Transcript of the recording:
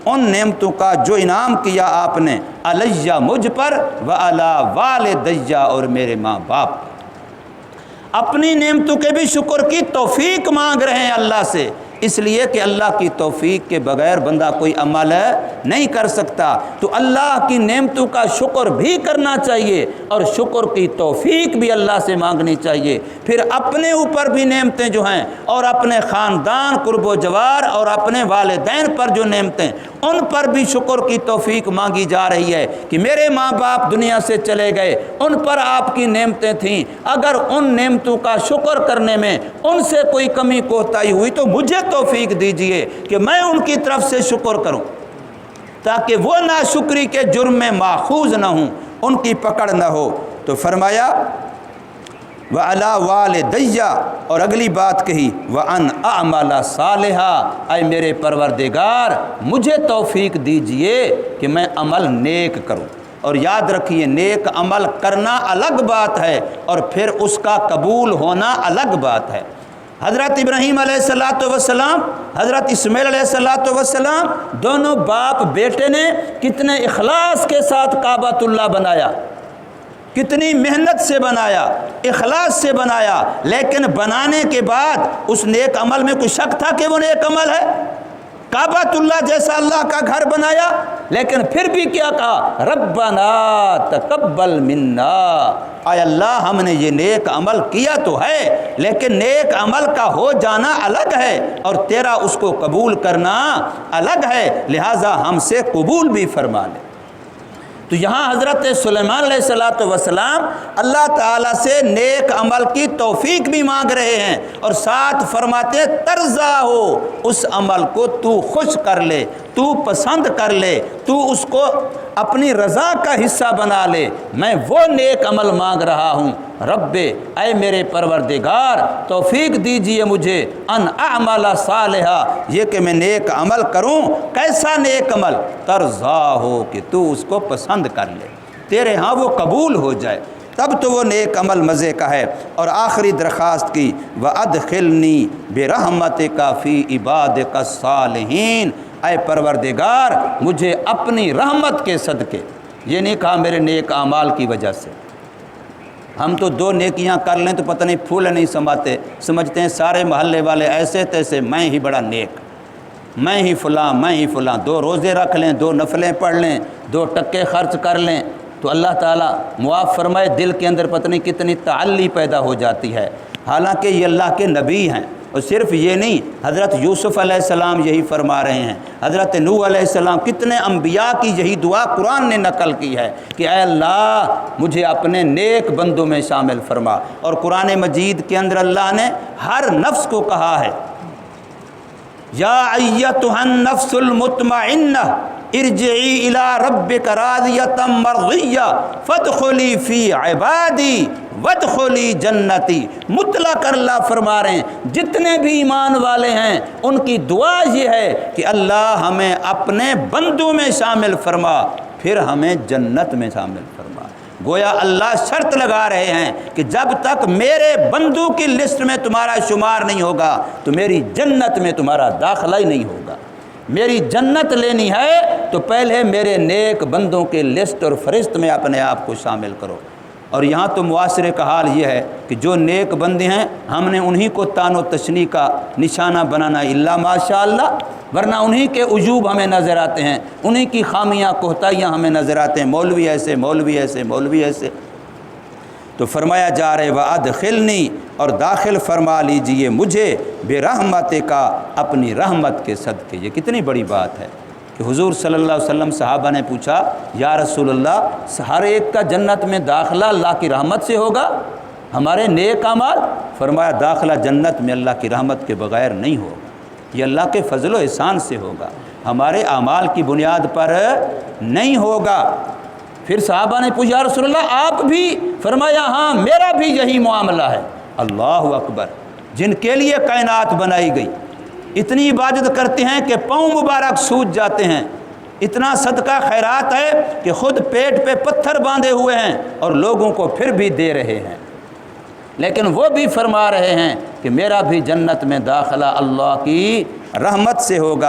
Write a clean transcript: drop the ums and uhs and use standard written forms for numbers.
ان نعمتوں کا جو انعام کیا آپ نے علیہ مجھ پر و علی والدیہ اور میرے ماں باپ پر۔ اپنی نعمتوں کے بھی شکر کی توفیق مانگ رہے ہیں اللہ سے، اس لیے کہ اللہ کی توفیق کے بغیر بندہ کوئی عمل نہیں کر سکتا۔ تو اللہ کی نعمتوں کا شکر بھی کرنا چاہیے اور شکر کی توفیق بھی اللہ سے مانگنی چاہیے۔ پھر اپنے اوپر بھی نعمتیں جو ہیں اور اپنے خاندان قرب و جوار اور اپنے والدین پر جو نعمتیں ان پر بھی شکر کی توفیق مانگی جا رہی ہے کہ میرے ماں باپ دنیا سے چلے گئے، ان پر آپ کی نعمتیں تھیں، اگر ان نعمتوں کا شکر کرنے میں ان سے کوئی کمی کوتاہی ہوئی تو مجھے توفیق دیجئے کہ میں ان کی طرف سے شکر کروں، تاکہ وہ ناشکری کے جرم میں ماخوذ نہ ہوں، ان کی پکڑ نہ ہو۔ تو فرمایا وَعَلَىٰ وَالِدَيَّ، اور اگلی بات کہی وَأَنْ أَعْمَلَ صَالِحًا، اے میرے پروردگار مجھے توفیق دیجئے کہ میں عمل نیک کروں۔ اور یاد رکھیے نیک عمل کرنا الگ بات ہے اور پھر اس کا قبول ہونا الگ بات ہے۔ حضرت ابراہیم علیہ السلام، حضرت اسماعیل علیہ السلام، دونوں باپ بیٹے نے کتنے اخلاص کے ساتھ کعبۃ اللہ بنایا، کتنی محنت سے بنایا، اخلاص سے بنایا، لیکن بنانے کے بعد اس نیک عمل میں کوئی شک تھا کہ وہ نیک عمل ہے؟ کعبۃ اللہ جیسا اللہ کا گھر بنایا، لیکن پھر بھی کیا کہا؟ ربنا تقبل منا، اے اللہ ہم نے یہ نیک عمل کیا تو ہے لیکن نیک عمل کا ہو جانا الگ ہے اور تیرا اس کو قبول کرنا الگ ہے، لہٰذا ہم سے قبول بھی فرما لے۔ تو یہاں حضرت سلیمان علیہ السلام اللہ تعالیٰ سے نیک عمل کی توفیق بھی مانگ رہے ہیں اور ساتھ فرماتے ہیں ترضا ہو، اس عمل کو تو خوش کر لے، تو پسند کر لے، تو اس کو اپنی رضا کا حصہ بنا لے، میں وہ نیک عمل مانگ رہا ہوں۔ رب، اے میرے پروردگار توفیق دیجئے مجھے ان اعمل صالحا، یہ کہ میں نیک عمل کروں۔ کیسا نیک عمل؟ ترضا ہو، کہ تو اس کو پسند کر لے، تیرے ہاں وہ قبول ہو جائے، تب تو وہ نیک عمل مزے کا ہے۔ اور آخری درخواست کی وَأَدْخِلْنِي بِرَحْمَتِكَ فِي عِبَادِكَ الصَّالِحِينَ، اے پروردگار مجھے اپنی رحمت کے صدقے، یہ نہیں کہا میرے نیک اعمال کی وجہ سے۔ ہم تو دو نیکیاں کر لیں تو پتہ نہیں پھول نہیں سماتے، سمجھتے ہیں سارے محلے والے ایسے تیسے، میں ہی بڑا نیک، میں ہی فلاں، میں ہی فلاں۔ دو روزے رکھ لیں، دو نفلیں پڑھ لیں، دو ٹکے خرچ کر لیں تو اللہ تعالیٰ معاف فرمائے دل کے اندر پتہ نہیں کتنی تعلی پیدا ہو جاتی ہے، حالانکہ یہ اللہ کے نبی ہیں۔ اور صرف یہ نہیں، حضرت یوسف علیہ السلام یہی فرما رہے ہیں، حضرت نوح علیہ السلام، کتنے انبیاء کی یہی دعا قرآن نے نقل کی ہے کہ اے اللہ مجھے اپنے نیک بندوں میں شامل فرما۔ اور قرآن مجید کے اندر اللہ نے ہر نفس کو کہا ہے یا ایتھا النفس المطمئنہ ارجعی الی ربک راضیۃ مرضیہ فادخلی فی عبادی وادخلی جنتی۔ مطلق اللہ فرما رہے ہیں جتنے بھی ایمان والے ہیں ان کی دعا یہ ہے کہ اللہ ہمیں اپنے بندوں میں شامل فرما، پھر ہمیں جنت میں شامل فرما۔ گویا اللہ شرط لگا رہے ہیں کہ جب تک میرے بندوں کی لسٹ میں تمہارا شمار نہیں ہوگا تو میری جنت میں تمہارا داخلہ ہی نہیں ہوگا۔ میری جنت لینی ہے تو پہلے میرے نیک بندوں کے لسٹ اور فہرست میں اپنے آپ کو شامل کرو۔ اور یہاں تو معاشرے کا حال یہ ہے کہ جو نیک بندے ہیں ہم نے انہی کو تان و تشنیع کا نشانہ بنانا الا ماشاء اللہ، ورنہ انہی کے عجوب ہمیں نظر آتے ہیں، انہی کی خامیاں کوتاہیاں ہمیں نظر آتے ہیں، مولوی ایسے، مولوی ایسے، مولوی ایسے۔ تو فرمایا جا رہے وَأَدْخِلْنِي، اور داخل فرما لیجئے مجھے بِرَحْمَتِكَ، اپنی رحمت کے صدقے۔ یہ کتنی بڑی بات ہے کہ حضور صلی اللہ علیہ وسلم صحابہ نے پوچھا یا رسول اللہ ہر ایک کا جنت میں داخلہ اللہ کی رحمت سے ہوگا، ہمارے نیک اعمال؟ فرمایا داخلہ جنت میں اللہ کی رحمت کے بغیر نہیں ہوگا، یہ اللہ کے فضل و احسان سے ہوگا، ہمارے اعمال کی بنیاد پر نہیں ہوگا۔ پھر صحابہ نے پوچھا یا رسول اللہ آپ بھی؟ فرمایا ہاں میرا بھی یہی معاملہ ہے۔ اللہ اکبر، جن کے لیے کائنات بنائی گئی اتنی عبادت کرتے ہیں کہ پاؤں مبارک سوج جاتے ہیں، اتنا صدقہ خیرات ہے کہ خود پیٹ پہ پتھر باندھے ہوئے ہیں اور لوگوں کو پھر بھی دے رہے ہیں، لیکن وہ بھی فرما رہے ہیں کہ میرا بھی جنت میں داخلہ اللہ کی رحمت سے ہوگا۔